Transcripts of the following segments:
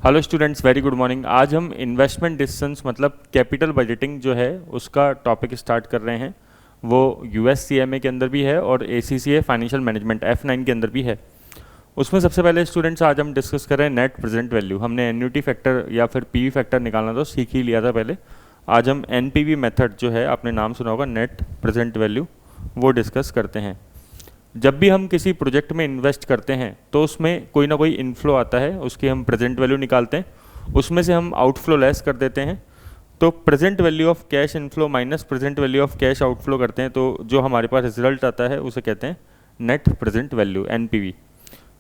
Hello students, very good morning. आज हम investment decisions मतलब कैपिटल बजटिंग जो है उसका टॉपिक स्टार्ट कर रहे हैं। वो यूएससीएमए के अंदर भी है और एसीसीए फाइनेंशियल मैनेजमेंट F9 के अंदर भी है। उसमें सबसे पहले स्टूडेंट्स आज हम डिस्कस कर रहे हैं नेट प्रेजेंट वैल्यू। हमने एन्युटी फैक्टर या फिर पीवी फैक्टर निकालना तो सीख ही लिया था पहले। आज हम एनपीवी मेथड जो है, आपने नाम सुना होगा, नेट प्रेजेंट वैल्यू, वो डिस्कस करते हैं। जब भी हम किसी प्रोजेक्ट में इन्वेस्ट करते हैं तो उसमें कोई ना कोई इनफ्लो आता है, उसकी हम प्रेजेंट वैल्यू निकालते हैं, उसमें से हम आउटफ्लो लेस कर देते हैं। तो present value of cash inflow minus present value of cash outflow करते हैं, तो जो हमारे पास रिजल्ट आता है उसे कहते हैं नेट प्रेजेंट वैल्यू, एनपीवी।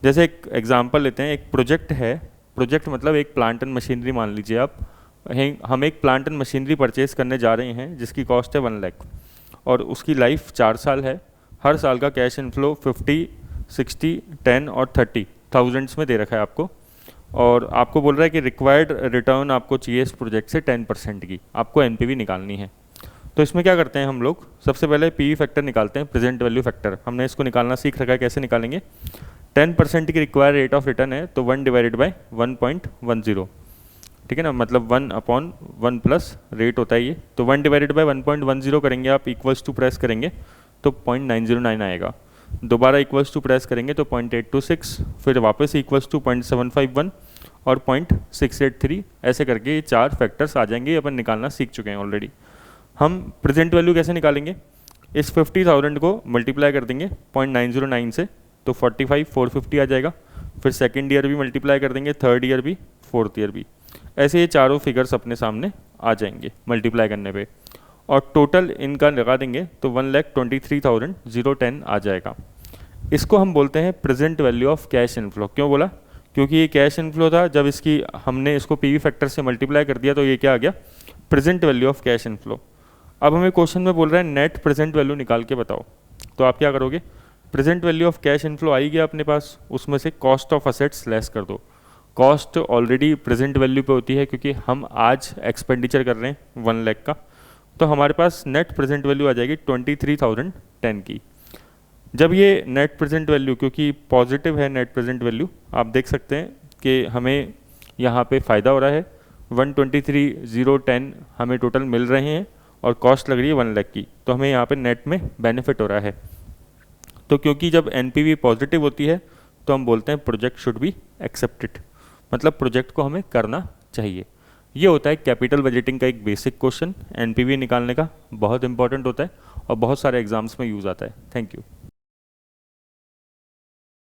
जैसे एक एग्जांपल लेते हैं, एक प्रोजेक्ट है। प्रोजेक्ट मतलब एक प्लांट एंड मशीनरी मान लीजिए आप। हम एक प्लांट एंड मशीनरी परचेज करने जा रहे हैं जिसकी कॉस्ट है 1 लाख और उसकी लाइफ 4 साल है। हर साल का कैश इनफ्लो 50, 60, 10 और 30 थाउजेंड्स में दे रखा है आपको, और आपको बोल रहा है कि रिक्वायर्ड रिटर्न आपको चाहिए इस प्रोजेक्ट से 10% की, आपको एनपीवी निकालनी है। तो इसमें क्या करते हैं हम लोग, सबसे पहले पीवी फैक्टर निकालते हैं, प्रेजेंट वैल्यू फैक्टर। हमने इसको निकालना सीख रखा है, कैसे निकालेंगे। 10% की रिक्वायर्ड रेट ऑफ रिटर्न है तो 1 डिवाइडेड बाई 1.10, ठीक है ना, मतलब 1/1 प्लस रेट होता है ये। तो 1 डिवाइडेड बाई 1.10 करेंगे आप, इक्वल्स टू प्रेस करेंगे तो 0.909 आएगा। दोबारा इक्वल्स टू प्रेस करेंगे तो 0.826, फिर वापस इक्वल्स टू 0.751 और 0.683, ऐसे करके ये 4 फैक्टर्स आ जाएंगे। ये अपन निकालना सीख चुके हैं ऑलरेडी। हम प्रेजेंट वैल्यू कैसे निकालेंगे, इस 50,000 को मल्टीप्लाई कर देंगे 0.909 से तो 45,450 आ जाएगा। फिर सेकेंड ईयर भी मल्टीप्लाई कर देंगे, थर्ड ईयर भी, फोर्थ ईयर भी, ऐसे ये चारों फिगर्स अपने सामने आ जाएंगे मल्टीप्लाई करने पे, और टोटल इनका लगा देंगे तो 1,23,010 आ जाएगा। इसको हम बोलते हैं present value of cash inflow. क्यों बोला, क्योंकि ये कैश इनफ्लो था, जब इसकी हमने इसको पीवी फैक्टर से मल्टीप्लाई कर दिया तो ये क्या आ गया, present value of cash inflow. अब हमें क्वेश्चन में बोल रहा है नेट प्रेजेंट वैल्यू निकाल के बताओ, तो आप क्या करोगे, present value of cash inflow आई गया अपने पास, उसमें से कॉस्ट ऑफ असेट्स लेस कर दो। कॉस्ट ऑलरेडी प्रेजेंट वैल्यू पे होती है क्योंकि हम आज एक्सपेंडिचर कर रहे हैं 1 लाख का, तो हमारे पास नेट प्रेजेंट वैल्यू आ जाएगी 23,010 की। जब ये नेट प्रेजेंट वैल्यू, क्योंकि पॉजिटिव है नेट प्रेजेंट वैल्यू, आप देख सकते हैं कि हमें यहाँ पे फ़ायदा हो रहा है। 123,010 हमें टोटल मिल रहे हैं और कॉस्ट लग रही है 1 लाख की, तो हमें यहाँ पे नेट में बेनिफिट हो रहा है। तो क्योंकि जब एनपीवी पॉजिटिव होती है तो हम बोलते हैं प्रोजेक्ट शुड बी एक्सेप्टेड, मतलब प्रोजेक्ट को हमें करना चाहिए। ये होता है कैपिटल बजटिंग का एक बेसिक क्वेश्चन, एनपीवी निकालने का बहुत इंपॉर्टेंट होता है और बहुत सारे एग्जाम्स में यूज़ आता है। Thank you.